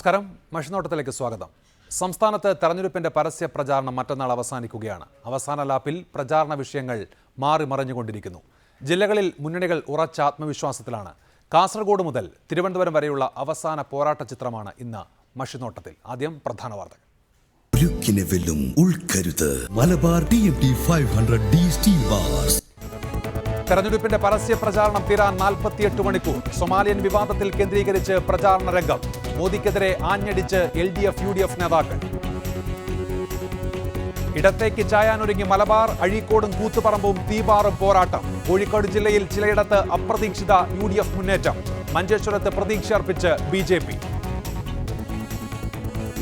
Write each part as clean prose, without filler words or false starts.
നമസ്കാരം. മഷിനോട്ടത്തിലേക്ക് സ്വാഗതം. സംസ്ഥാനത്ത് തെരഞ്ഞെടുപ്പിന്റെ പരസ്യ പ്രചാരണം മറ്റന്നാൾ അവസാനിക്കുകയാണ്. അവസാന ലാപ്പിൽ പ്രചാരണ വിഷയങ്ങൾ മാറി മറിഞ്ഞുകൊണ്ടിരിക്കുന്നു. ജില്ലകളിൽ മുന്നണികൾ ഉറച്ച ആത്മവിശ്വാസത്തിലാണ്. കാസർഗോഡ് മുതൽ തിരുവനന്തപുരം വരെയുള്ള അവസാന പോരാട്ട ചിത്രമാണ് ഇന്ന് മഷിനോട്ടത്തിൽ. ആദ്യം പ്രധാന വാർത്തകൾ. Malabar TMT 500D steel bars. തെരഞ്ഞെടുപ്പിന്റെ പരസ്യ പ്രചാരണം തീരാൻ 48 മണിക്കൂർ. സൊമാലിയൻ വിവാദത്തിൽ കേന്ദ്രീകരിച്ച് പ്രചാരണ രംഗം. മോദിക്കെതിരെ ആഞ്ഞടിച്ച് LDF UDF നേതാക്കൾ. ഇടത്തേക്ക് ചായാനൊരുങ്ങി മലബാർ. അഴീക്കോടും കൂത്തുപറമ്പും തീപാറും പോരാട്ടം. കോഴിക്കോട് ജില്ലയിൽ ചിലയിടത്ത് അപ്രതീക്ഷിത UDF മുന്നേറ്റം. മഞ്ചേശ്വരത്ത് പ്രതീക്ഷ അർപ്പിച്ച് BJP.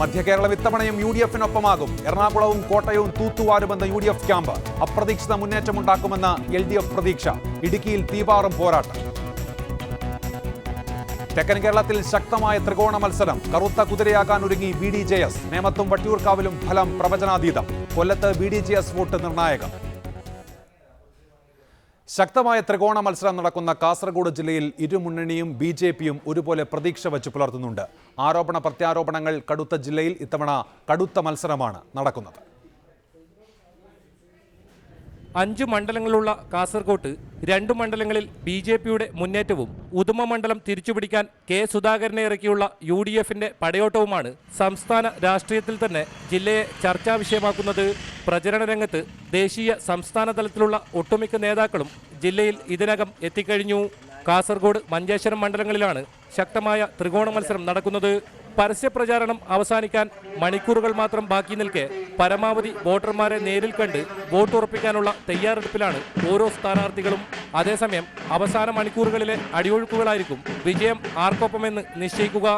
മധ്യകേരളം ഇത്തവണയും UDFനൊപ്പമാകും. എറണാകുളവും കോട്ടയവും തൂത്തുവാരുമെന്ന് UDF ക്യാമ്പ്. അപ്രതീക്ഷിത മുന്നേറ്റമുണ്ടാക്കുമെന്ന് LDF പ്രതീക്ഷ. ഇടുക്കിയിൽ തീപാറും പോരാട്ടം. തെക്കൻ കേരളത്തിൽ ശക്തമായ ത്രികോണ മത്സരം. കറുത്ത കുതിരയാകാൻ ഒരുങ്ങി BDJS. നേമത്തും വട്ടിയൂർക്കാവിലും ഫലം പ്രവചനാതീതം. കൊല്ലത്ത് BDJS വോട്ട് നിർണായകം. ശക്തമായ ത്രികോണ മത്സരം നടക്കുന്ന കാസർഗോഡ് ജില്ലയിൽ ഇരുമുന്നണിയും BJPയും ഒരുപോലെ പ്രതീക്ഷ വച്ച് പുലർത്തുന്നുണ്ട്. ആരോപണ പ്രത്യാരോപണങ്ങൾ കടുത്ത ജില്ലയിൽ ഇത്തവണ കടുത്ത മത്സരമാണ് നടക്കുന്നത്. 5 മണ്ഡലങ്ങളുള്ള കാസർഗോട്ട് 2 മണ്ഡലങ്ങളിൽ BJPയുടെ മുന്നേറ്റവും ഉദുമ മണ്ഡലം തിരിച്ചുപിടിക്കാൻ K സുധാകരനെ ഇറക്കിയുള്ള UDFന്റെ പടയോട്ടവുമാണ് സംസ്ഥാന രാഷ്ട്രീയത്തിൽ തന്നെ ജില്ലയെ ചർച്ചാ വിഷയമാക്കുന്നത്. പ്രചരണ രംഗത്ത് ദേശീയ സംസ്ഥാന തലത്തിലുള്ള ഒട്ടുമിക്ക നേതാക്കളും ജില്ലയിൽ ഇതിനകം എത്തിക്കഴിഞ്ഞു. കാസർഗോഡ് മഞ്ചേശ്വരം മണ്ഡലങ്ങളിലാണ് ശക്തമായ ത്രികോണ മത്സരം നടക്കുന്നത്. പരസ്യപ്രചാരണം അവസാനിക്കാൻ മണിക്കൂറുകൾ മാത്രം ബാക്കി നിൽക്കെ പരമാവധി വോട്ടർമാരെ നേരിൽ കണ്ട് വോട്ട് ഉറപ്പിക്കാനുള്ള തയ്യാറെടുപ്പിലാണ് ഓരോ സ്ഥാനാർത്ഥികളും. അതേസമയം അവസാന മണിക്കൂറുകളിലെ അടിയൊഴുക്കുകളായിരിക്കും വിജയം ആർക്കൊപ്പമെന്ന് നിശ്ചയിക്കുക.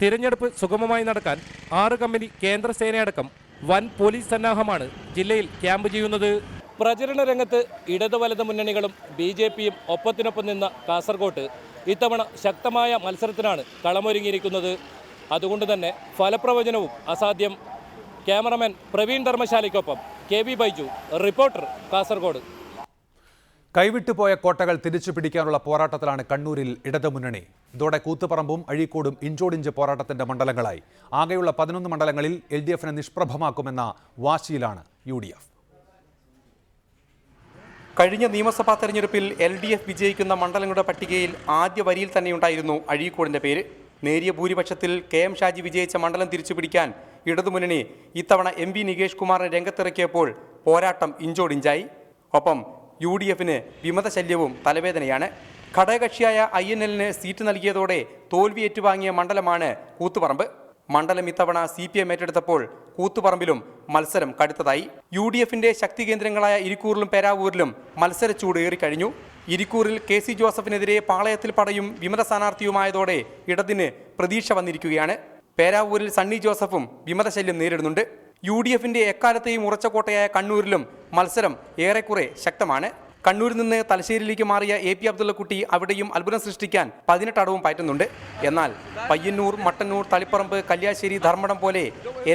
തിരഞ്ഞെടുപ്പ് സുഗമമായി നടക്കാൻ 6 കമ്പനി കേന്ദ്രസേനയടക്കം വൻ പോലീസ് സന്നാഹമാണ് ജില്ലയിൽ ക്യാമ്പ് ചെയ്യുന്നത്. പ്രചരണ രംഗത്ത് ഇടതു വലത് മുന്നണികളും BJPയും ഒപ്പത്തിനൊപ്പം നിന്ന കാസർഗോട്ട് ഇത്തവണ ശക്തമായ മത്സരത്തിനാണ് കളമൊരുങ്ങിയിരിക്കുന്നത്. അതുകൊണ്ട് തന്നെ ഫലപ്രവചനവും അസാധ്യം. ക്യാമറമാൻ പ്രവീൺ ധർമ്മശാലയ്ക്കൊപ്പം KB ബൈജു, റിപ്പോർട്ടർ, കാസർഗോഡ്. കൈവിട്ടുപോയ കോട്ടകൾ തിരിച്ചു പിടിക്കാനുള്ള പോരാട്ടത്തിലാണ് കണ്ണൂരിൽ ഇടതുമുന്നണി. ഇതോടെ കൂത്തുപറമ്പും അഴീക്കോടും ഇഞ്ചോടിഞ്ച് പോരാട്ടത്തിന്റെ മണ്ഡലങ്ങളായി. ആകെയുള്ള 11 മണ്ഡലങ്ങളിൽ LDFനെ നിഷ്പ്രഭമാക്കുമെന്ന വാശിയിലാണ് UDF. കഴിഞ്ഞ നിയമസഭാ തെരഞ്ഞെടുപ്പിൽ LDF വിജയിക്കുന്ന മണ്ഡലങ്ങളുടെ പട്ടികയിൽ ആദ്യ വരിയിൽ തന്നെയുണ്ടായിരുന്നു അഴീക്കോടിന്റെ പേര്. നേരിയ ഭൂരിപക്ഷത്തിൽ KM ഷാജി വിജയിച്ച മണ്ഡലം തിരിച്ചുപിടിക്കാൻ ഇടതുമുന്നണി ഇത്തവണ MV നികേഷ് കുമാറിനെ രംഗത്തിറക്കിയപ്പോൾ പോരാട്ടം ഇഞ്ചോടിഞ്ചായി. ഒപ്പം UDFന് വിമതശല്യവും തലവേദനയാണ്. ഘടകകക്ഷിയായ INLന് സീറ്റ് നൽകിയതോടെ തോൽവി ഏറ്റുവാങ്ങിയ മണ്ഡലമാണ് കൂത്തുപറമ്പ്. മണ്ഡലം ഇത്തവണ CPM ഏറ്റെടുത്തപ്പോൾ കൂത്തുപറമ്പിലും മത്സരം കടുത്തതായി. UDFന്റെ ശക്തി കേന്ദ്രങ്ങളായ ഇരിക്കൂറിലും പേരാവൂരിലും മത്സരച്ചൂട് ഏറിക്കഴിഞ്ഞു. ഇരിക്കൂറിൽ KC ജോസഫിനെതിരെ പാളയത്തിൽ പടയും വിമത സ്ഥാനാർത്ഥിയുമായതോടെ ഇടതിന് പ്രതീക്ഷ വന്നിരിക്കുകയാണ്. പേരാവൂരിൽ സണ്ണി ജോസഫും വിമതശല്യം നേരിടുന്നുണ്ട്. UDFന്റെ എക്കാലത്തെയും ഉറച്ച കോട്ടയായ കണ്ണൂരിലും മത്സരം ഏറെക്കുറെ ശക്തമാണ്. കണ്ണൂരിൽ നിന്ന് തലശ്ശേരിയിലേക്ക് മാറിയ AP അബ്ദുള്ളക്കുട്ടി അവിടെയും അത്ഭുതം സൃഷ്ടിക്കാൻ 18 അടവും പയറ്റുന്നുണ്ട്. എന്നാൽ പയ്യന്നൂർ, മട്ടന്നൂർ, തളിപ്പറമ്പ്, കല്യാശ്ശേരി, ധർമ്മടം പോലെ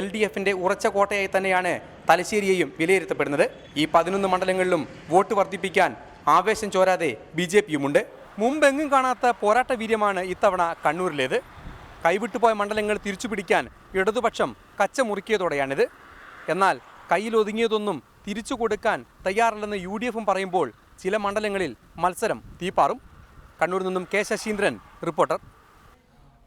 LDFന്റെ ഉറച്ച കോട്ടയായി തന്നെയാണ് തലശ്ശേരിയെയും വിലയിരുത്തപ്പെടുന്നത്. ഈ 11 മണ്ഡലങ്ങളിലും വോട്ട് വർദ്ധിപ്പിക്കാൻ ആവേശം ചോരാതെ BJPയുമുണ്ട്. മുമ്പെങ്ങും കാണാത്ത പോരാട്ട വീര്യമാണ് ഇത്തവണ കണ്ണൂരിലേത്. കൈവിട്ടുപോയ മണ്ഡലങ്ങൾ തിരിച്ചുപിടിക്കാൻ ഇടതുപക്ഷം കച്ചമുറുക്കിയതോടെയാണിത്. എന്നാൽ കയ്യിലൊതുങ്ങിയതൊന്നും തിരിച്ചു കൊടുക്കാൻ തയ്യാറല്ലെന്ന് UDFും പറയുമ്പോൾ ചില മണ്ഡലങ്ങളിൽ മത്സരം തീപ്പാറും. കണ്ണൂരിൽ നിന്നും K ശശീന്ദ്രൻ, റിപ്പോർട്ടർ.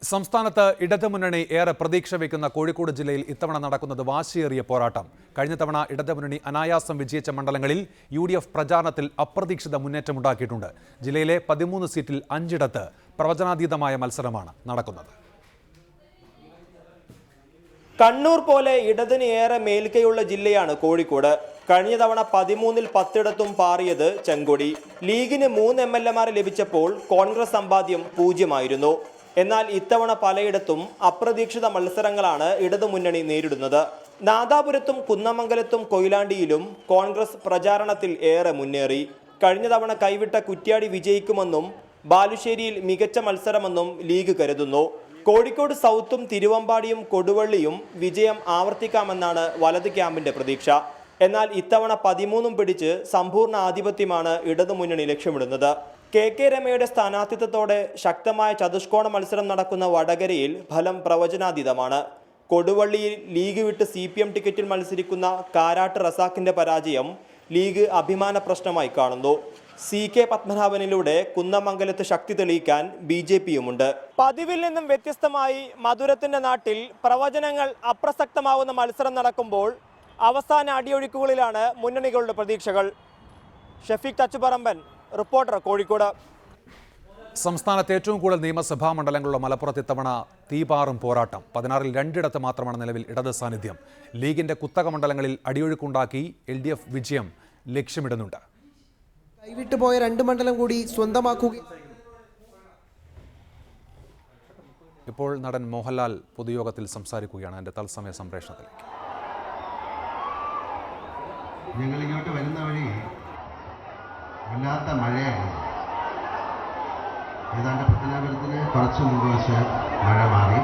സംസ്ഥാനത്ത് ഇടതുമുന്നണി ഏറെ പ്രതീക്ഷ വയ്ക്കുന്ന കോഴിക്കോട് ജില്ലയിൽ ഇത്തവണ നടക്കുന്നത് വാശിയേറിയ പോരാട്ടം. കഴിഞ്ഞ തവണ ഇടതുമുന്നണി അനായാസം വിജയിച്ച മണ്ഡലങ്ങളിൽ UDF പ്രചാരണത്തിൽ അപ്രതീക്ഷിത മുന്നേറ്റമുണ്ടാക്കിയിട്ടുണ്ട്. ജില്ലയിലെ 13 സീറ്റിൽ 5 പ്രവചനാതീതമായ മത്സരമാണ് നടക്കുന്നത്. കണ്ണൂർ പോലെ ഇടതിന് ഏറെ മേൽക്കൈയുള്ള ജില്ലയാണ് കോഴിക്കോട്. കഴിഞ്ഞ തവണ 13ൽ 10 പാറിയത് ചെങ്കൊടി. ലീഗിന് 3 MLAമാരെ ലഭിച്ചപ്പോൾ കോൺഗ്രസ് സമ്പാദ്യം 0 എന്നാൽ ഇത്തവണ പലയിടത്തും അപ്രതീക്ഷിത മത്സരങ്ങളാണ് ഇടതുമുന്നണി നേരിടുന്നത്. നാദാപുരത്തും കുന്നമംഗലത്തും കൊയിലാണ്ടിയിലും കോൺഗ്രസ് പ്രചാരണത്തിൽ ഏറെ മുന്നേറി. കഴിഞ്ഞ തവണ കൈവിട്ട കുറ്റ്യാടി വിജയിക്കുമെന്നും ബാലുശ്ശേരിയിൽ മികച്ച മത്സരമെന്നും ലീഗ് കരുതുന്നു. കോഴിക്കോട് സൗത്തും തിരുവമ്പാടിയും കൊടുവള്ളിയും വിജയം ആവർത്തിക്കാമെന്നാണ് വലത് ക്യാമ്പിന്റെ പ്രതീക്ഷ. എന്നാൽ ഇത്തവണ 13 പിടിച്ച് സമ്പൂർണ്ണ ആധിപത്യമാണ് ഇടതുമുന്നണി ലക്ഷ്യമിടുന്നത്. കെ രമയുടെ സ്ഥാനാർത്ഥിത്വത്തോടെ ശക്തമായ ചതുഷ്കോണ മത്സരം നടക്കുന്ന വടകരയിൽ ഫലം പ്രവചനാതീതമാണ്. കൊടുവള്ളിയിൽ ലീഗ് വിട്ട് CPM ടിക്കറ്റിൽ മത്സരിക്കുന്ന കാരാട്ട് റസാഖിന്റെ പരാജയം ലീഗ് അഭിമാന പ്രശ്നമായി കാണുന്നു. CK പത്മനാഭനിലൂടെ കുന്നമംഗലത്ത് ശക്തി തെളിയിക്കാൻ BJPയുമുണ്ട്. പതിവിൽ നിന്നും വ്യത്യസ്തമായി മധുരത്തിന്റെ നാട്ടിൽ പ്രവചനങ്ങൾ അപ്രസക്തമാവുന്ന മത്സരം നടക്കുമ്പോൾ അവസാന അടിയൊഴുക്കുകളിലാണ് മുന്നണികളുടെ പ്രതീക്ഷകൾ. ഷഫീഖ് തച്ചുപറമ്പൻ, റിപ്പോർട്ടർ, കോഴിക്കോട്. സംസ്ഥാനത്ത് ഏറ്റവും കൂടുതൽ നിയമസഭാ മണ്ഡലങ്ങളുള്ള മലപ്പുറത്ത് ഇത്തവണ തീപാറും പോരാട്ടം. 16-ൽ 2 മാത്രമാണ് നിലവിൽ ഇടത് സാന്നിധ്യം. ലീഗിന്റെ കുത്തക മണ്ഡലങ്ങളിൽ അടിയൊഴുക്കുണ്ടാക്കി LDF വിജയം ലക്ഷ്യമിടുന്നുണ്ട്. കൈവിട്ടുപോയ 2 മണ്ഡലം കൂടി സ്വന്തമാക്കുക. ഇപ്പോൾ നടൻ മോഹൻലാൽ പൊതുയോഗത്തിൽ സംസാരിക്കുകയാണ്. എൻ്റെ തത്സമയ സംപ്രേഷണത്തിലേക്ക്. ഞങ്ങൾ ഇങ്ങോട്ട് വരുന്ന വഴി വല്ലാത്ത മഴയായിരുന്നു. ഏതാണ്ട് പത്തനാപുരത്തിന് കുറച്ച് മുമ്പ് വെച്ച് മഴ മാറി.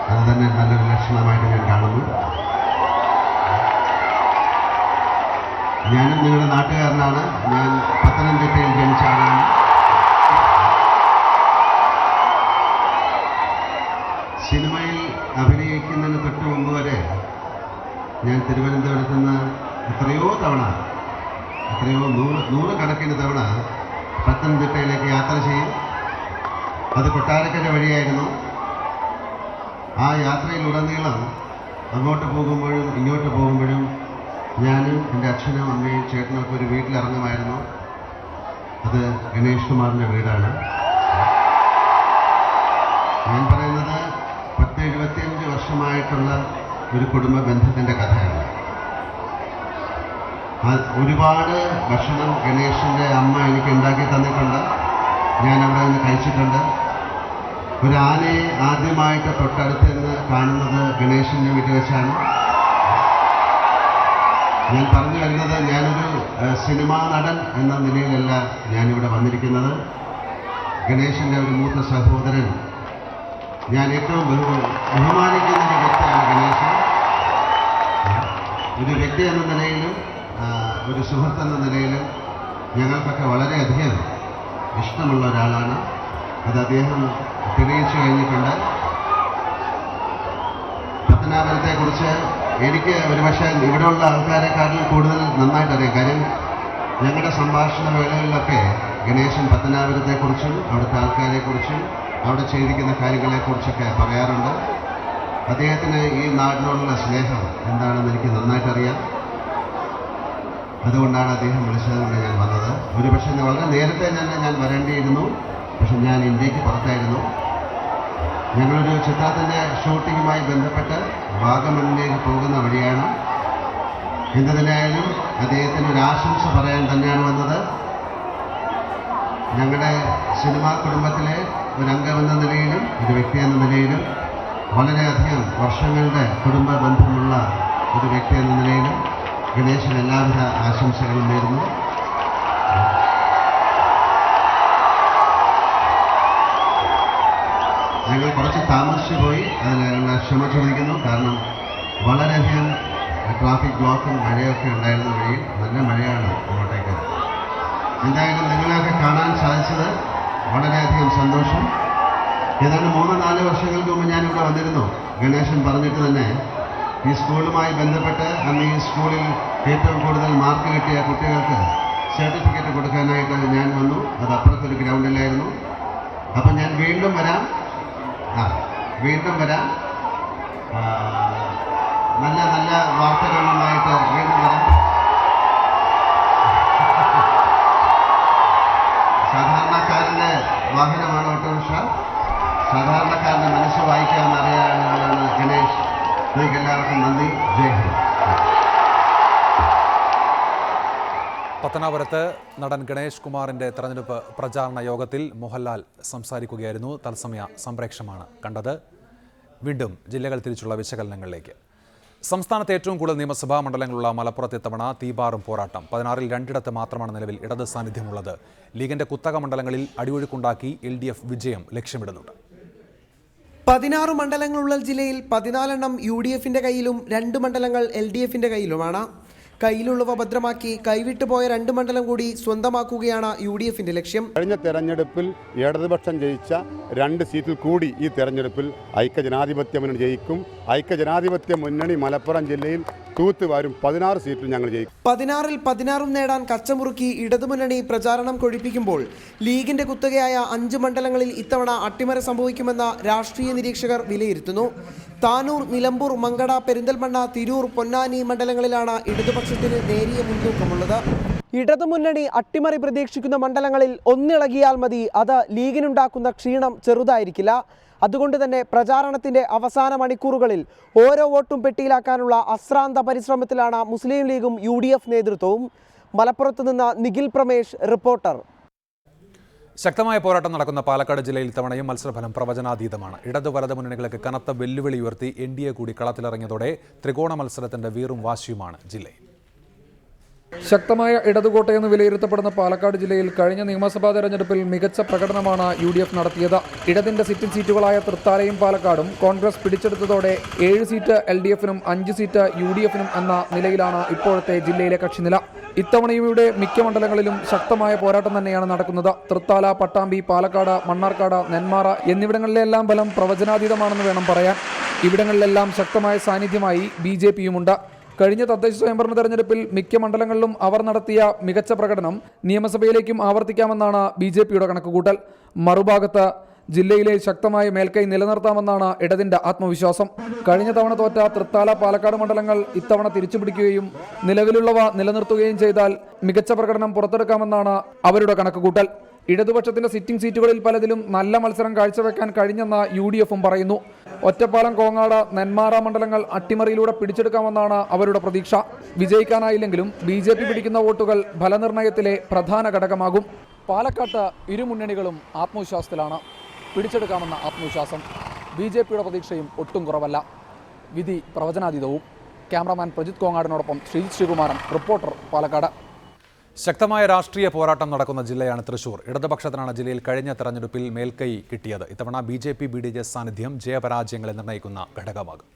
അത് തന്നെ നല്ലൊരു ലക്ഷണമായിട്ട് ഞാൻ കാണുന്നു. ഞാനും നിങ്ങളുടെ നാട്ടുകാരനാണ്. ഞാൻ പത്തനംതിട്ടയിൽ ജനിച്ച ആളാണ്. സിനിമയിൽ അഭിനയിക്കുന്നതിന് തൊട്ട് മുമ്പ് വരെ ഞാൻ തിരുവനന്തപുരത്ത് നിന്ന് എത്രയോ നൂറുകണക്കിന് തവണ പത്തനംതിട്ടയിലേക്ക് യാത്ര ചെയ്യും. അത് കൊട്ടാരക്കര വഴിയായിരുന്നു. ആ യാത്രയിലുടനീളം അങ്ങോട്ട് പോകുമ്പോഴും ഇങ്ങോട്ട് പോകുമ്പോഴും ഞാനും എൻ്റെ അച്ഛനും അമ്മയും ചേട്ടനൊക്കെ ഒരു വീട്ടിലിറങ്ങുമായിരുന്നു. അത് ഗണേഷ് കുമാറിൻ്റെ വീടാണ്. ഞാൻ പറയുന്നത് 10-75 വർഷമായിട്ടുള്ള ഒരു കുടുംബ ബന്ധത്തിൻ്റെ കഥയാണ്. ഒരുപാട് ഭക്ഷണം ഗണേഷിൻ്റെ അമ്മ എനിക്ക് ഉണ്ടാക്കി തന്നിട്ടുണ്ട്. ഞാൻ അവിടെ നിന്ന് കഴിച്ചിട്ടുണ്ട്. ഒരു ആനയെ ആദ്യമായിട്ട് തൊട്ടടുത്ത് നിന്ന് കാണുന്നത് ഗണേഷിൻ്റെ വീട്ടിൽ വെച്ചാണ്. ഞാൻ പറഞ്ഞു വരുന്നത്, ഞാനൊരു സിനിമാ നടൻ എന്ന നിലയിലല്ല ഞാനിവിടെ വന്നിരിക്കുന്നത്. ഗണേഷിൻ്റെ ഒരു മൂത്ത സഹോദരൻ, ഞാൻ ഏറ്റവും ബഹുമാനിക്കുന്ന ഒരു വ്യക്തിയാണ് ഗണേശൻ. ഒരു വ്യക്തി എന്ന നിലയിലും ഒരു സുഹൃത്ത് എന്ന നിലയിലും ഞങ്ങൾക്കൊക്കെ വളരെയധികം ഇഷ്ടമുള്ള ഒരാളാണ്. അത് അദ്ദേഹം തെളിയിച്ചു കഴിഞ്ഞിട്ടുണ്ട്. പത്തനാപുരത്തെക്കുറിച്ച് എനിക്ക് ഒരുപക്ഷെ ഇവിടെയുള്ള ആൾക്കാരെക്കാട്ടിലും കൂടുതൽ നന്നായിട്ട് അറിയാം. കാര്യം ഞങ്ങളുടെ സംഭാഷണ വേളകളിലൊക്കെ ഗണേശൻ പത്തനാപുരത്തെക്കുറിച്ചും അവിടുത്തെ ആൾക്കാരെക്കുറിച്ചും അവിടെ ചെയ്തിരിക്കുന്ന കാര്യങ്ങളെക്കുറിച്ചൊക്കെ പറയാറുണ്ട്. അദ്ദേഹത്തിന് ഈ നാടിനോടുള്ള സ്നേഹം എന്താണെന്ന് എനിക്ക് നന്നായിട്ടറിയാം. അതുകൊണ്ടാണ് അദ്ദേഹം വിളിച്ചതുകൊണ്ട് ഞാൻ വന്നത്. ഒരുപക്ഷെ വളരെ നേരത്തെ തന്നെ ഞാൻ വരേണ്ടിയിരുന്നു. പക്ഷെ ഞാൻ ഇന്ത്യക്ക് പുറത്തായിരുന്നു. ഞങ്ങളൊരു ചിത്രത്തിൻ്റെ ഷൂട്ടിങ്ങുമായി ബന്ധപ്പെട്ട് വാഗമണിലേക്ക് പോകുന്ന വഴിയാണ്. എന്തിനായാലും അദ്ദേഹത്തിന് ഒരു ആശംസ പറയാൻ തന്നെയാണ് വന്നത്. ഞങ്ങളുടെ സിനിമാ കുടുംബത്തിലെ ഒരു അംഗമെന്ന നിലയിലും ഒരു വ്യക്തി എന്ന നിലയിലും വളരെയധികം വർഷങ്ങളുടെ കുടുംബ ബന്ധമുള്ള ഒരു വ്യക്തി എന്ന നിലയിലും ഗണേശന് എല്ലാവിധ ആശംസകളും നേരുന്നു. ഞങ്ങൾ കുറച്ച് താമസിച്ചു പോയി. അതിനുള്ള ക്ഷമ ചോദിക്കുന്നു. കാരണം വളരെയധികം ട്രാഫിക് ബ്ലോക്കും മഴയൊക്കെ ഉണ്ടായിരുന്ന വഴിയിൽ. നല്ല മഴയാണ് ഇങ്ങോട്ടേക്ക്. എന്തായാലും നിങ്ങളെയൊക്കെ കാണാൻ സാധിച്ചത് വളരെയധികം സന്തോഷം. ഏതാണ്ട് 3-4 വർഷങ്ങൾക്ക് മുമ്പ് ഞാനിവിടെ വന്നിരുന്നു. ഗണേശൻ പറഞ്ഞിട്ട് തന്നെ ഈ സ്കൂളുമായി ബന്ധപ്പെട്ട് അന്ന് ഈ സ്കൂളിൽ ഏറ്റവും കൂടുതൽ മാർക്ക് കിട്ടിയ കുട്ടികൾക്ക് സർട്ടിഫിക്കറ്റ് കൊടുക്കാനായിട്ട് ഞാൻ വന്നു. അത് അപ്പുറത്തൊരു ഗ്രൗണ്ടിലായിരുന്നു. അപ്പം ഞാൻ വീണ്ടും വരാം. നല്ല നല്ല വാർത്തകളുമായിട്ട് വീണ്ടും വരാം. സാധാരണക്കാരൻ്റെ വാഹനമാണ് ഓട്ടോറിക്ഷ. സാധാരണക്കാരൻ്റെ മനസ്സ് വായിക്കാമെന്ന് അറിയാനാണ് ഗണേഷ്. നിങ്ങൾക്ക് എല്ലാവർക്കും നന്ദി. ജയ് ഹിന്ദ്. പത്തനാപുരത്ത് നടൻ ഗണേഷ് കുമാറിൻ്റെ തെരഞ്ഞെടുപ്പ് പ്രചാരണ യോഗത്തിൽ മോഹൻലാൽ സംസാരിക്കുകയായിരുന്നു. തത്സമയ സംപ്രേക്ഷണമാണ് കണ്ടത്. വീണ്ടും ജില്ലകൾ തിരിച്ചുള്ള വിശകലനങ്ങളിലേക്ക്. സംസ്ഥാനത്ത് ഏറ്റവും കൂടുതൽ നിയമസഭാ മണ്ഡലങ്ങളുള്ള മലപ്പുറത്ത് ഇത്തവണ തീപാറും പോരാട്ടം. 16-ൽ 2 മാത്രമാണ് നിലവിൽ ഇടത് സാന്നിധ്യമുള്ളത്. ലീഗിന്റെ കുത്തക മണ്ഡലങ്ങളിൽ അടിയൊഴുക്കുണ്ടാക്കി LDF വിജയം ലക്ഷ്യമിടുന്നുണ്ട്. 16 മണ്ഡലങ്ങളുള്ള ജില്ലയിൽ 14 UDFിന്റെ കയ്യിലും 2 മണ്ഡലങ്ങൾ LDFിന്റെ കയ്യിലുമാണ്. കയ്യിലുള്ളവ ഭദ്രമാക്കി കൈവിട്ടുപോയ 2 മണ്ഡലം കൂടി സ്വന്തമാക്കുകയാണ് UDFന്റെ ലക്ഷ്യം. കഴിഞ്ഞ തെരഞ്ഞെടുപ്പിൽ ഇടതുപക്ഷം ജയിച്ച 2 സീറ്റിൽ കൂടി ഈ തെരഞ്ഞെടുപ്പിൽ ഐക്യജനാധിപത്യ മുന്നണി ജയിക്കും. ഐക്യജനാധിപത്യ മുന്നണി മലപ്പുറം ജില്ലയിൽ തൂത്തുവാരും 16 സീറ്റിൽ ഞങ്ങൾ ജയിക്കും. 16-ൽ 16 നേടാൻ കച്ചമുറുക്കി ഇടതുമുന്നണി പ്രചാരണം കൊഴിപ്പിക്കുമ്പോൾ ലീഗിന്റെ കുത്തകയായ 5 മണ്ഡലങ്ങളിൽ ഇത്തവണ അട്ടിമറി സംഭവിക്കുമെന്ന രാഷ്ട്രീയ നിരീക്ഷകർ വിലയിരുത്തുന്നു. താനൂർ, നിലമ്പൂർ, മങ്കട, പെരിന്തൽമണ്ണ, തിരൂർ, പൊന്നാനി മണ്ഡലങ്ങളിലാണ് ഇടതുപക്ഷത്തിന് നേരിയ മുൻതൂക്കമുള്ളത്. ഇടതുമുന്നണി അട്ടിമറി പ്രതീക്ഷിക്കുന്ന മണ്ഡലങ്ങളിൽ ഒന്നിളകിയാൽ മതി, അത് ലീഗിനുണ്ടാക്കുന്ന ക്ഷീണം ചെറുതായിരിക്കില്ല. അതുകൊണ്ട് തന്നെ പ്രചാരണത്തിന്റെ അവസാന മണിക്കൂറുകളിൽ ഓരോ വോട്ടും പെട്ടിയിലാക്കാനുള്ള അശ്രാന്ത പരിശ്രമത്തിലാണ് മുസ്ലിം ലീഗും UDF നേതൃത്വവും. മലപ്പുറത്ത് നിന്ന് നിഖിൽ പ്രമേഷ്, റിപ്പോർട്ടർ. ശക്തമായ പോരാട്ടം നടക്കുന്ന പാലക്കാട് ജില്ലയിൽ തവണയും മത്സരഫലം പ്രവചനാതീതമാണ്. ഇടതു വലത് മുന്നണികൾക്ക് കനത്ത വെല്ലുവിളി ഉയർത്തി NDA കൂടി കളത്തിലിറങ്ങിയതോടെ ത്രികോണ മത്സരത്തിന്റെ വീറും വാശിയുമാണ് ജില്ലയിൽ. ശക്തമായ ഇടതുകോട്ടയെന്ന് വിലയിരുത്തപ്പെടുന്ന പാലക്കാട് ജില്ലയിൽ കഴിഞ്ഞ നിയമസഭാ തെരഞ്ഞെടുപ്പിൽ മികച്ച പ്രകടനമാണ് UDF നടത്തിയത്. ഇടതിന്റെ സിറ്റിംഗ് സീറ്റുകളായ തൃത്താലയും പാലക്കാടും കോൺഗ്രസ് പിടിച്ചെടുത്തതോടെ 7 സീറ്റ് LDFനും 5 സീറ്റ് UDFനും എന്ന നിലയിലാണ് ഇപ്പോഴത്തെ ജില്ലയിലെ കക്ഷിനില. ഇത്തവണയും ഇവിടെ മിക്ക മണ്ഡലങ്ങളിലും ശക്തമായ പോരാട്ടം തന്നെയാണ് നടക്കുന്നത്. തൃത്താല, പട്ടാമ്പി, പാലക്കാട്, മണ്ണാർക്കാട്, നെന്മാറ എന്നിവിടങ്ങളിലെല്ലാം ബലം പ്രവചനാതീതമാണെന്ന് വേണം പറയാൻ. ഇവിടങ്ങളിലെല്ലാം ശക്തമായ സാന്നിധ്യമായി BJPയുമുണ്ട്. കഴിഞ്ഞ തദ്ദേശ സ്വയംഭരണ തെരഞ്ഞെടുപ്പിൽ മിക്ക മണ്ഡലങ്ങളിലും അവർ നടത്തിയ മികച്ച പ്രകടനം നിയമസഭയിലേക്കും ആവർത്തിക്കാമെന്നാണ് BJPയുടെ കണക്കുകൂട്ടൽ. മറുഭാഗത്ത് ജില്ലയിലെ ശക്തമായ മേൽക്കൈ നിലനിർത്താമെന്നാണ് ഇടതിന്റെ ആത്മവിശ്വാസം. കഴിഞ്ഞ തവണ തോറ്റ തൃത്താല, പാലക്കാട് മണ്ഡലങ്ങൾ ഇത്തവണ തിരിച്ചുപിടിക്കുകയും നിലവിലുള്ളവ നിലനിർത്തുകയും ചെയ്താൽ മികച്ച പ്രകടനം പുറത്തെടുക്കാമെന്നാണ് അവരുടെ കണക്കുകൂട്ടൽ. ഇടതുപക്ഷത്തിന്റെ സിറ്റിംഗ് സീറ്റുകളിൽ പലതിലും നല്ല മത്സരം കാഴ്ചവെക്കാൻ കഴിഞ്ഞെന്ന് UDFും പറയുന്നു. ഒറ്റപ്പാലം, കോങ്ങാട്, നെന്മാറ മണ്ഡലങ്ങൾ അട്ടിമറിയിലൂടെ പിടിച്ചെടുക്കാമെന്നാണ് അവരുടെ പ്രതീക്ഷ. വിജയിക്കാനായില്ലെങ്കിലും BJP പിടിക്കുന്ന വോട്ടുകൾ ഫലനിർണയത്തിലെ പ്രധാന ഘടകമാകും. പാലക്കാട്ട് ഇരുമുന്നണികളും ആത്മവിശ്വാസത്തിലാണ്. പിടിച്ചെടുക്കാമെന്ന ആത്മവിശ്വാസം. BJPയുടെ പ്രതീക്ഷയും ഒട്ടും കുറവല്ല. വിധി പ്രവചനാതീതവും. ക്യാമറാമാൻ പ്രജിത് കോങ്ങാടിനോടൊപ്പം ശ്രീകുമാരൻ, റിപ്പോർട്ടർ, പാലക്കാട്. ശക്തമായ രാഷ്ട്രീയ പോരാട്ടം നടക്കുന്ന ജില്ലയാണ് തൃശൂർ. ഇടതുപക്ഷത്തിനാണ് ജില്ലയിൽ കഴിഞ്ഞ തെരഞ്ഞെടുപ്പിൽ മേൽക്കൈ കിട്ടിയത്. ഇത്തവണ BJP BDJS സാന്നിധ്യം ജയപരാജയങ്ങളെ നിർണ്ണയിക്കുന്ന ഘടകമാകും.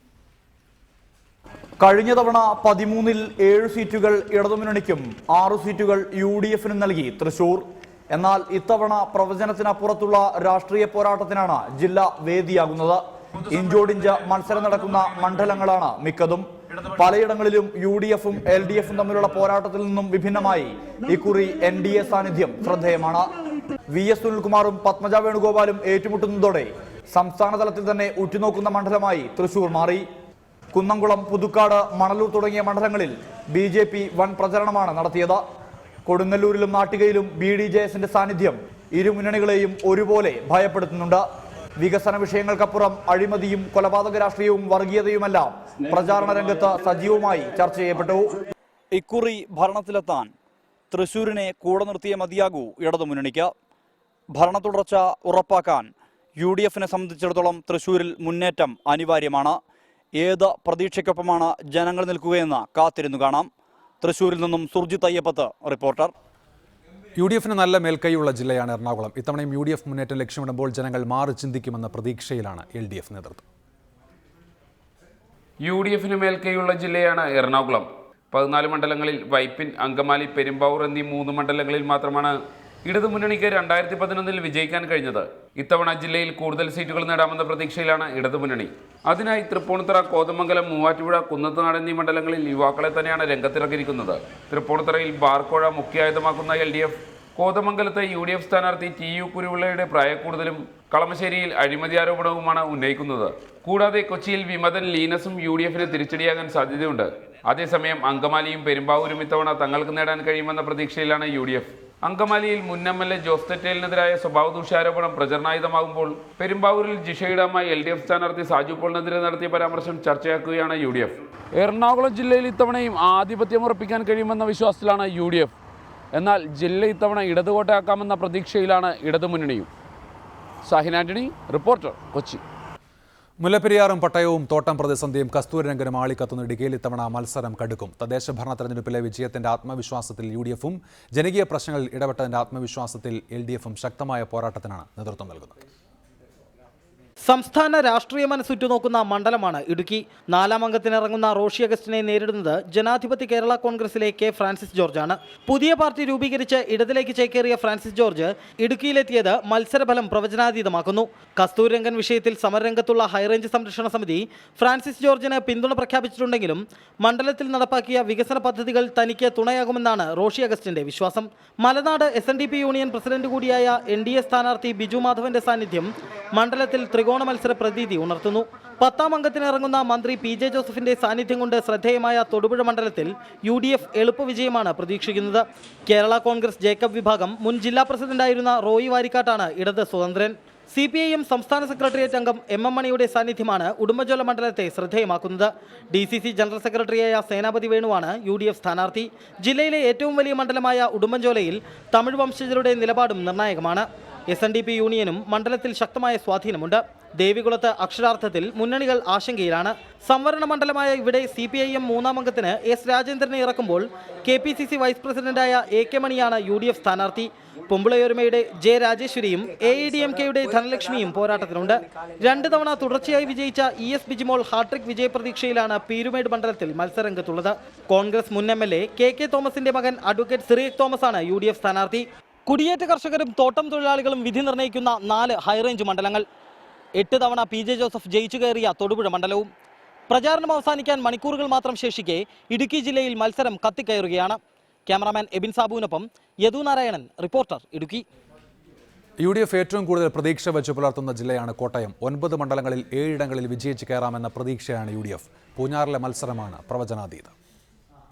കഴിഞ്ഞ തവണ 13-ൽ 7 സീറ്റുകൾ ഇടതുമുന്നണിക്കും 6 സീറ്റുകൾ UDFനും നൽകി തൃശൂർ. എന്നാൽ ഇത്തവണ പ്രവചനത്തിനപ്പുറത്തുള്ള രാഷ്ട്രീയ പോരാട്ടത്തിനാണ് ജില്ല വേദിയാകുന്നത്. ഇഞ്ചോടിഞ്ച് മത്സരം നടക്കുന്ന മണ്ഡലങ്ങളാണ് മിക്കതും. പലയിടങ്ങളിലും UDFും LDFും തമ്മിലുള്ള പോരാട്ടത്തിൽ നിന്നും വിഭിന്നമായി ഇക്കുറി NDA സാന്നിധ്യം ശ്രദ്ധേയമാണ്. VS സുനിൽകുമാറും പത്മജ വേണുഗോപാലും ഏറ്റുമുട്ടുന്നതോടെ സംസ്ഥാന തലത്തിൽ തന്നെ ഉറ്റുനോക്കുന്ന മണ്ഡലമായി തൃശൂർ മാറി. കുന്നംകുളം, പുതുക്കാട്, മണലൂർ തുടങ്ങിയ മണ്ഡലങ്ങളിൽ BJP വൻ പ്രചരണമാണ് നടത്തിയത്. കൊടുങ്ങല്ലൂരിലും നാട്ടികയിലും BDJSന്റെ സാന്നിധ്യം ഇരുമുന്നണികളെയും ഒരുപോലെ ഭയപ്പെടുത്തുന്നുണ്ട്. വികസന വിഷയങ്ങൾക്കപ്പുറം അഴിമതിയും കൊലപാതക രാഷ്ട്രീയവും വർഗീയതയുമെല്ലാം പ്രചാരണ രംഗത്ത് സജീവമായി ചർച്ച ചെയ്യപ്പെട്ടു. ഇക്കുറി ഭരണത്തിലെത്താൻ തൃശൂരിനെ കൂടെ നിർത്തിയേ മതിയാകൂ ഇടതുമുന്നണിക്ക്. ഭരണ തുടർച്ച ഉറപ്പാക്കാൻ UDFനെ സംബന്ധിച്ചിടത്തോളം തൃശൂരിൽ മുന്നേറ്റം അനിവാര്യമാണ്. ഏത് പ്രതീക്ഷയ്ക്കൊപ്പമാണ് ജനങ്ങൾ നിൽക്കുകയെന്ന് കാത്തിരുന്നു കാണാം. തൃശൂരിൽ നിന്നും സുർജിത് അയ്യപ്പത്ത്, റിപ്പോർട്ടർ. UDFന് നല്ല മേൽക്കൈയുള്ള ജില്ലയാണ് എറണാകുളം. ഇത്തവണയും UDF മുന്നേറ്റം ലക്ഷ്യമിടുമ്പോൾ ജനങ്ങൾ മാറി ചിന്തിക്കുമെന്ന പ്രതീക്ഷയിലാണ് LDF നേതൃത്വം. UDFന് മേൽക്കൈയുള്ള ജില്ലയാണ് എറണാകുളം. 14 മണ്ഡലങ്ങളിൽ വൈപ്പിൻ, അങ്കമാലി, പെരുമ്പാവൂർ എന്നീ 3 മണ്ഡലങ്ങളിൽ മാത്രമാണ് ഇടതുമുന്നണിക്ക് 2011-ൽ വിജയിക്കാൻ കഴിഞ്ഞത്. ഇത്തവണ ജില്ലയിൽ കൂടുതൽ സീറ്റുകൾ നേടാമെന്ന പ്രതീക്ഷയിലാണ് ഇടതുമുന്നണി. അതിനായി തൃപ്പൂണിത്തുറ, കോതമംഗലം, മൂവാറ്റുപുഴ, കുന്നത്തുനാട് എന്നീ മണ്ഡലങ്ങളിൽ യുവാക്കളെ തന്നെയാണ് രംഗത്തിറക്കിയിരിക്കുന്നത്. തൃപ്പൂണിത്തുറയിൽ ബാർക്കോഴ മുഖ്യായുധമാക്കുന്ന LDF, കോതമംഗലത്തെ UDF സ്ഥാനാർത്ഥി TU കുരുവിളയുടെ പ്രായക്കൂടുതലും കളമശ്ശേരിയിൽ അഴിമതി ആരോപണവുമാണ് ഉന്നയിക്കുന്നത്. കൂടാതെ കൊച്ചിയിൽ വിമതൻ ലീനസും UDFന് തിരിച്ചടിയാകാൻ സാധ്യതയുണ്ട്. അതേസമയം അങ്കമാലിയും പെരുമ്പാവൂരും ഇത്തവണ തങ്ങൾക്ക് നേടാൻ കഴിയുമെന്ന പ്രതീക്ഷയിലാണ് UDF. അങ്കമാലിയിൽ മുൻ MLA ജോസ് തെറ്റേലിനെതിരായ സ്വഭാവ ദൂഷ്യാരോപണം പ്രചരണായുധമാകുമ്പോൾ പെരുമ്പാവൂരിൽ ജിഷയുടെ അമ്മ LDF സ്ഥാനാർത്ഥി സാജു പോളിനെതിരെ നടത്തിയ പരാമർശം ചർച്ചയാക്കുകയാണ് UDF. എറണാകുളം ജില്ലയിൽ ഇത്തവണയും ആധിപത്യം ഉറപ്പിക്കാൻ കഴിയുമെന്ന വിശ്വാസത്തിലാണ് UDF. എന്നാൽ ജില്ല ഇത്തവണ ഇടതുകോട്ടയാക്കാമെന്ന പ്രതീക്ഷയിലാണ് ഇടതുമുന്നണിയും. സാഹിൻ ആന്റണി, റിപ്പോർട്ടർ, കൊച്ചി. മുല്ലപ്പെരിയാറും പട്ടയവും തോട്ടം പ്രതിസന്ധിയും കസ്തൂരിരംഗനും ആളിക്കത്തുന്ന ഇടുക്കിയിൽ ഇത്തവണ മത്സരം കടുക്കും. തദ്ദേശ ഭരണ തെരഞ്ഞെടുപ്പിലെ വിജയത്തിന്റെ ആത്മവിശ്വാസത്തിൽ UDFും ജനകീയ പ്രശ്നങ്ങളിൽ ഇടപെട്ടതിന്റെ ആത്മവിശ്വാസത്തിൽ LDFും ശക്തമായ പോരാട്ടത്തിനാണ് നേതൃത്വം നൽകുന്നത്. സംസ്ഥാന രാഷ്ട്രീയ മനസ്സുറ്റുനോക്കുന്ന മണ്ഡലമാണ് ഇടുക്കി. 4-ാം അംഗത്തിനിറങ്ങുന്ന റോഷി അഗസ്റ്റിനെ നേരിടുന്നത് ജനാധിപത്യ കേരള കോൺഗ്രസിലെ കെ ഫ്രാൻസിസ് ജോർജാണ്. പുതിയ പാർട്ടി രൂപീകരിച്ച് ഇടതിലേക്ക് ചേക്കേറിയ ഫ്രാൻസിസ് ജോർജ് ഇടുക്കിയിലെത്തിയത് മത്സരഫലം പ്രവചനാതീതമാക്കുന്നു. കസ്തൂരിരംഗൻ വിഷയത്തിൽ സമരരംഗത്തുള്ള ഹൈറേഞ്ച് സംരക്ഷണ സമിതി ഫ്രാൻസിസ് ജോർജിന് പിന്തുണ പ്രഖ്യാപിച്ചിട്ടുണ്ടെങ്കിലും മണ്ഡലത്തിൽ നടപ്പാക്കിയ വികസന പദ്ധതികൾ തനിക്ക് തുണയാകുമെന്നാണ് റോഷി അഗസ്റ്റിന്റെ വിശ്വാസം. മലനാട് SNDP യൂണിയൻ പ്രസിഡന്റ് കൂടിയായ NDA സ്ഥാനാർത്ഥി ബിജു മാധവന്റെ സാന്നിധ്യം മണ്ഡലത്തിൽ ത്രികോണ മത്സര പ്രതീതി ഉണർത്തുന്നു. 10-ാം അംഗത്തിനിറങ്ങുന്ന മന്ത്രി PJ ജോസഫിന്റെ സാന്നിധ്യം കൊണ്ട് ശ്രദ്ധേയമായ തൊടുപുഴ മണ്ഡലത്തിൽ UDF എളുപ്പ വിജയമാണ് പ്രതീക്ഷിക്കുന്നത്. കേരള കോൺഗ്രസ് ജേക്കബ് വിഭാഗം മുൻ ജില്ലാ പ്രസിഡന്റായിരുന്ന റോയി വാരിക്കാട്ടാണ് ഇടത് സ്വതന്ത്രൻ. CPIM സംസ്ഥാന സെക്രട്ടേറിയറ്റ് അംഗം MM മണിയുടെ സാന്നിധ്യമാണ് ഉടുമ്പൻചോല മണ്ഡലത്തെ ശ്രദ്ധേയമാക്കുന്നത്. DCC ജനറൽ സെക്രട്ടറിയായ സേനാപതി വേണുവാണ് UDF സ്ഥാനാർത്ഥി. ജില്ലയിലെ ഏറ്റവും വലിയ മണ്ഡലമായ ഉടുമ്പൻചോലയിൽ തമിഴ് വംശജരുടെ നിലപാടും നിർണായകമാണ്. SNDP യൂണിയനും മണ്ഡലത്തിൽ ശക്തമായ സ്വാധീനമുണ്ട്. ദേവികുളത്ത് അക്ഷരാർത്ഥത്തിൽ മുന്നണികൾ ആശങ്കയിലാണ്. സംവരണ മണ്ഡലമായ ഇവിടെ CPIM 3-ാം അംഗത്തിന് S രാജേന്ദ്രനെ ഇറക്കുമ്പോൾ KPCC വൈസ് പ്രസിഡന്റായ AK മണിയാണ് UDF സ്ഥാനാർത്ഥി. പൊമ്പുളയൊരുമയുടെ J രാജേശ്വരിയും AIDMKയുടെ ധനലക്ഷ്മിയും പോരാട്ടത്തിനുണ്ട്. 2 തവണ തുടർച്ചയായി വിജയിച്ച ES ബിജിമോൾ ഹാട്രിക് വിജയപ്രതീക്ഷയിലാണ് പീരുമേട് മണ്ഡലത്തിൽ മത്സരരംഗത്തുള്ളത്. കോൺഗ്രസ് മുൻ MLA KK തോമസിന്റെ മകൻ അഡ്വക്കേറ്റ് സിറിയക് തോമസാണ് UDF സ്ഥാനാർത്ഥി. കുടിയേറ്റ കർഷകരും തോട്ടം തൊഴിലാളികളും വിധി നിർണ്ണയിക്കുന്ന 4 ഹൈറേഞ്ച് മണ്ഡലങ്ങൾ. 8 തവണ PJ ജോസഫ് ജയിച്ചു കയറിയ തൊടുപുഴ മണ്ഡലവും. പ്രചാരണം അവസാനിക്കാൻ മണിക്കൂറുകൾ മാത്രം ശേഷിക്കെ ഇടുക്കി ജില്ലയിൽ മത്സരം കത്തിക്കയറുകയാണ്. ക്യാമറാമാൻ എബിൻ സാബുവിനൊപ്പം യദു നാരായണൻ, റിപ്പോർട്ടർ ഇടുക്കി. UDF ഏറ്റവും കൂടുതൽ പ്രതീക്ഷ വെച്ച് പുലർത്തുന്ന ജില്ലയാണ് കോട്ടയം. 9 മണ്ഡലങ്ങളിൽ 7 ഇടങ്ങളിൽ വിജയിച്ച് കയറാമെന്ന പ്രതീക്ഷയാണ് UDF. പൂഞ്ഞാറിലെ മത്സരമാണ് പ്രവചനാതീതം.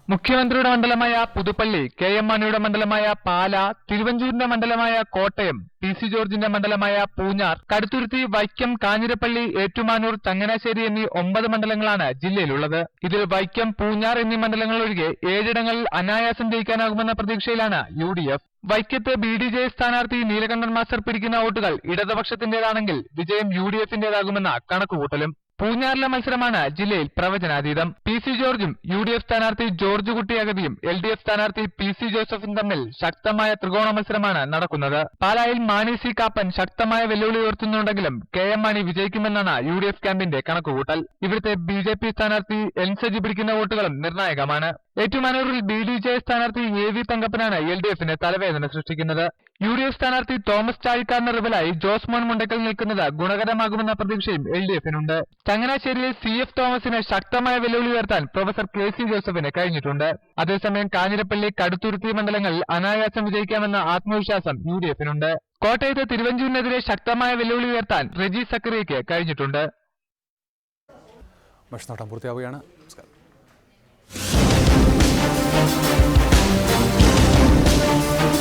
മുഖ്യമന്ത്രിയുടെ മണ്ഡലമായ പുതുപ്പള്ളി, KM മാണിയുടെ മണ്ഡലമായ പാല, തിരുവഞ്ചൂരിന്റെ മണ്ഡലമായ കോട്ടയം, PC ജോർജിന്റെ മണ്ഡലമായ പൂഞ്ഞാർ, കടുത്തുരുത്തി, വൈക്കം, കാഞ്ഞിരപ്പള്ളി, ഏറ്റുമാനൂർ, ചങ്ങനാശ്ശേരി എന്നീ 9 മണ്ഡലങ്ങളാണ് ജില്ലയിലുള്ളത്. ഇതിൽ വൈക്കം, പൂഞ്ഞാർ എന്നീ മണ്ഡലങ്ങൾ ഒഴികെ 7 ഇടങ്ങളിൽ അനായാസം ജയിക്കാനാകുമെന്ന പ്രതീക്ഷയിലാണ് UDF. വൈക്കത്ത് BDJ സ്ഥാനാർത്ഥി നീലകണ്ഠൻ മാസ്റ്റർ പിടിക്കുന്ന വോട്ടുകൾ ഇടതുപക്ഷത്തിന്റേതാണെങ്കിൽ വിജയം UDFന്റേതാകുമെന്ന കണക്കുകൂട്ടലും. പൂഞ്ഞാറിലെ മത്സരമാണ് ജില്ലയിൽ പ്രവചനാതീതം. PC ജോർജും UDF സ്ഥാനാർത്ഥി ജോർജ് കുട്ടി അഗതിയും LDF സ്ഥാനാർത്ഥി PC ജോസഫും തമ്മിൽ ശക്തമായ ത്രികോണ മത്സരമാണ് നടക്കുന്നത്. പാലായിൽ മാണി C കാപ്പൻ ശക്തമായ വെല്ലുവിളി ഉയർത്തുന്നുണ്ടെങ്കിലും KM മാണി വിജയിക്കുമെന്നാണ് UDF ക്യാമ്പിന്റെ കണക്കുകൂട്ടൽ. ഇവിടുത്തെ BJP സ്ഥാനാർത്ഥി N സജി പിടിക്കുന്ന വോട്ടുകളും നിർണായകമാണ്. ഏറ്റുമാനൂരിൽ BDJ സ്ഥാനാർത്ഥി AV തങ്കപ്പനാണ് LDFന് തലവേദന സൃഷ്ടിക്കുന്നത്. UDF സ്ഥാനാർത്ഥി തോമസ് ചാഴിക്കാടിന് റിവലായി ജോസ് മോൻ മുണ്ടക്കൽ നിൽക്കുന്നത് ഗുണകരമാകുമെന്ന പ്രതീക്ഷയും LDFനുണ്ട്. ചങ്ങനാശ്ശേരിയിൽ CF തോമസിന് ശക്തമായ വെല്ലുവിളി ഉയർത്താൻ പ്രൊഫസർ KC ജോസഫിന് കഴിഞ്ഞിട്ടുണ്ട്. അതേസമയം കാഞ്ഞിരപ്പള്ളി, കടുത്തുരുത്തി മണ്ഡലങ്ങളിൽ അനായാസം വിജയിക്കാമെന്ന ആത്മവിശ്വാസം UDFനുണ്ട്. കോട്ടയത്ത് തിരുവഞ്ചൂരിനെതിരെ ശക്തമായ വെല്ലുവിളി ഉയർത്താൻ റെജി സക്കറിയയ്ക്ക് കഴിഞ്ഞിട്ടുണ്ട്. പൂർത്തിയാവുകയാണ്. നമസ്കാരം.